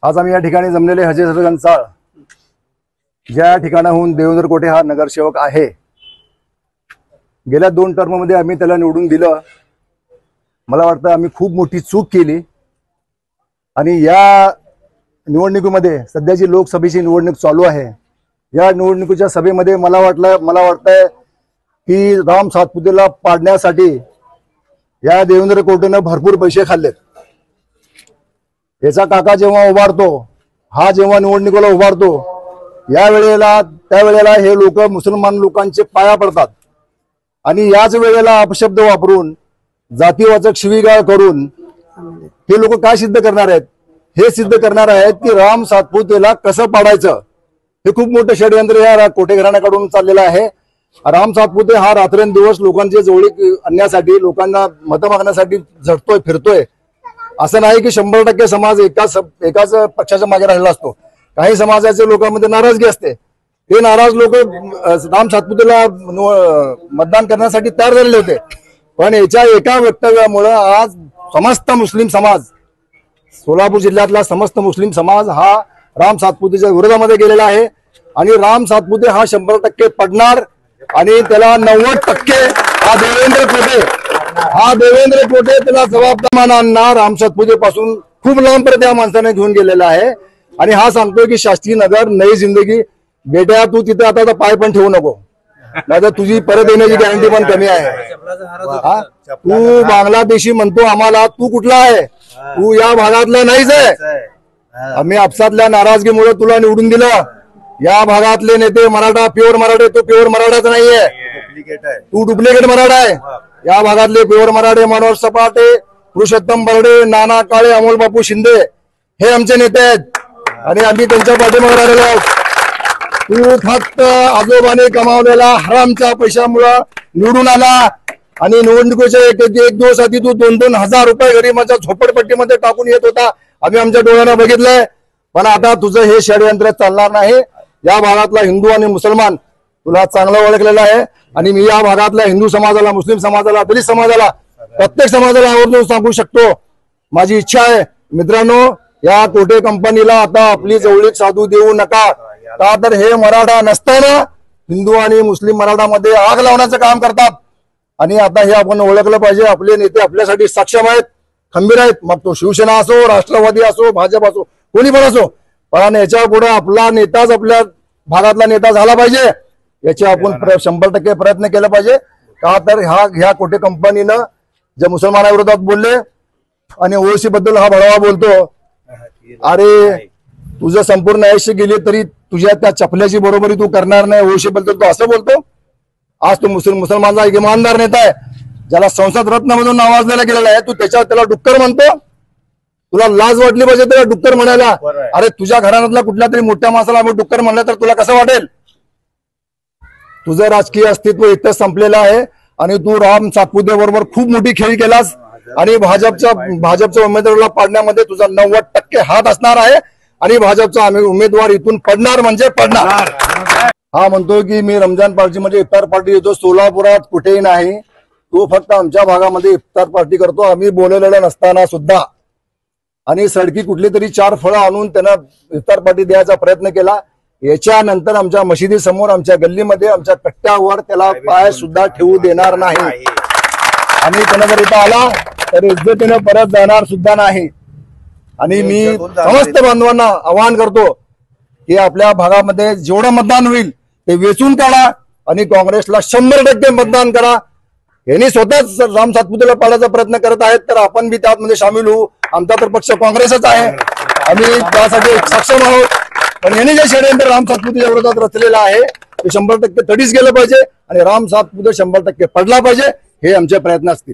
आज आम्ही या ठिकाणी जमलेले हजेर गंचाळ ज्या ठिकाणाहून देवेंद्र कोटे हा नगरसेवक आहे, गेल्या 2 टर्म मध्ये आम्ही त्याला निवडून दिलं। मला वाटतं आम्ही खूप मोठी चूक केली आणि या निवडणुकीमध्ये सध्याची लोकसभेची निवडणूक चालू आहे। या निवडणुकीच्या सभेमध्ये मला वाटतंय की राम सातपुतेला पाडण्यासाठी या देवेंद्र कोटेने भरपूर पैसे खाल्लेत। याचा काका जेव्हा उभारतो, हा जेव्हा निवडणुकीला उभारतो, त्यावेळेला हे लोक मुसलमान लोकांचे पाया पडतात आणि याच वेळेला अपशब्द वापरून जातीवाचक शिवीगाळ करून हे लोक काय सिद्ध करणार आहेत? हे सिद्ध करणार आहेत की राम सातपुतेला कसं पाडायचं। हे खूप मोठं षडयंत्र या कोटे घराण्याकडून चाललेलं आहे। राम सातपुते हा रात्रंदिवस लोकांचे जवळीक आणण्यासाठी, लोकांना मतं मागण्यासाठी झटतोय फिरतोय। असं नाही की 100% समाज एकाच पक्षाच्या मागे राहिला असतो। काही समाजाच्या लोकांमध्ये नाराजगी असते। ते नाराज लोक राम सातपुतेला मतदान करण्यासाठी तयार झालेले होते, पण याच्या एका वक्तव्यामुळे आज समस्त मुस्लिम समाज, सोलापूर जिल्ह्यातला समस्त मुस्लिम समाज हा राम सातपुतेच्या विरोधामध्ये गेलेला आहे आणि राम सातपुते हा 100% पडणार आणि त्याला 90% हा देवेंद्र कोटे त्याला जबाबदार मानणार। राम सातपुते पासून खूप लांबपर्यंत या माणसाने घेऊन गेलेला आहे आणि हा सांगतोय की शास्त्री नगर नई जिंदगी। बेटा तू तिथे आता पाय पण ठेवू नको, नाही तुझी परत येण्याची गॅरंटी पण कमी आहे। तू बांगलादेशी म्हणतो आम्हाला, तू कुठला आहे? तू या भागातला नाहीच आहे। आम्ही आपसातल्या नाराजगीमुळे तुला निवडून दिलं। या भागातले नेते मराठा, प्युअर मराठे, तो प्युअर मराठाच नाहीये, तू डुप्लिकेट मराठा आहे। या भागातले प्युअर मराठे मनोज सपाटे, पुरुषोत्तम बर्डे, नाना काळे, अमोल बापू शिंदे हे आमचे नेते आहेत आणि आम्ही त्यांच्या पाठीमागे राहिलेलो आहोत। तू फक्त आजोबाने कमावलेला हरामच्या पैशामुळे निवडून आला आणि निवडणुकीच्या एक दिवस आधी तू 2-2 हजार रुपये गरीबाच्या झोपडपट्टीमध्ये टाकून येत होता। आम्ही आमच्या डोळ्यानं बघितलंय, पण आता तुझं हे षडयंत्र चालणार नाही। या भागातला हिंदू आणि मुसलमान तुला चांगलं ओळखलेलं आहे आणि मी या भागातल्या हिंदू समाजाला, मुस्लिम समाजाला, दलित समाजाला, प्रत्येक समाजाला आवर्जून सांगू शकतो, माझी इच्छा आहे मित्रांनो, या कोटे कंपनीला आता आपली जवळीक साधू देऊ नका। का तर हे मराठा नसताना हिंदू आणि मुस्लिम मराठामध्ये आग लावण्याचं काम करतात आणि आता हे आपण ओळखलं पाहिजे। आपले नेते आपल्यासाठी सक्षम आहेत, खंबीर आहेत, मग तो शिवसेना असो, राष्ट्रवादी असो, भाजप असो, कोणी पण असो, पण याच्या पुढे आपला नेताच आपल्या भागातला नेता झाला पाहिजे। याचे आपण 100% प्रयत्न केला पाहिजे। का तर ह्या कोटे कंपनीनं जे मुसलमानाविरोधात बोलले आणि ओळशी बद्दल हा बळावा बोलतो, अरे तुझं संपूर्ण आयुष्य गेले तरी तुझ्या त्या चपल्याची बरोबरी तू करणार नाही ओळशी बद्दल तो असं बोलतो। आज तो मुसलमानचा एक इमानदार नेता आहे, ज्याला संसद रत्न मधून नावाजलेला गेलेला आहे, तू त्याला डुक्कर म्हणतो? तुला लाज वाटली पाहिजे त्याला डुक्कर म्हणायला। अरे तुझ्या घराण्यातला कुठल्या तरी मोठ्या माणसाला आम्ही डुक्कर म्हणलं तर तुला कसं वाटेल? तुझं राजकीय अस्तित्व इथं संपलेलं आहे आणि तू राम सातपुते बरोबर खूप मोठी खेळी केलास आणि भाजपच्या उमेदवाराला पाडण्यामध्ये तुझा 90% हात असणार आहे आणि भाजपचा उमेदवार इथून पडणार म्हणजे पडणार। हा म्हणतो की मी रमजान पार्टी म्हणजे इफ्तार पार्टी येतो, सोलापुरात कुठेही नाही, तो फक्त आमच्या भागामध्ये इफ्तार पार्टी करतो। आम्ही बोलवलेलं नसताना सुद्धा आणि सडकी कुठली तरी 4 फळं आणून त्यांना इफ्तार पार्टी द्यायचा प्रयत्न केला। याच्यानंतर आमच्या मशिदी समोर, आमच्या गल्लीमध्ये, आमच्या कट्ट्यावर त्याला पाय सुद्धा ठेवू देणार नाही आणि त्यानं जर इथं आला तर इज्जतीने परत जाणार सुद्धा नाही। आणि मी समस्त बांधवांना आवाहन करतो की आपल्या भागामध्ये जेवढं मतदान होईल ते वेचून काढा आणि काँग्रेसला 100% मतदान करा। यांनी स्वतःच राम सातपुतेला पाडायचा प्रयत्न करत आहेत तर आपण बी त्यामध्ये सामील होऊ। आमचा तर पक्ष काँग्रेसच आहे, आम्ही त्यासाठी सक्षम आहोत, पण यांनी जे षडयंत्र राम सातपुतेच्या विरोधात रचलेलं आहे ते 100% तडीच गेलं पाहिजे आणि राम सातपुते 100% पडला पाहिजे, हे आमचे प्रयत्न असतील।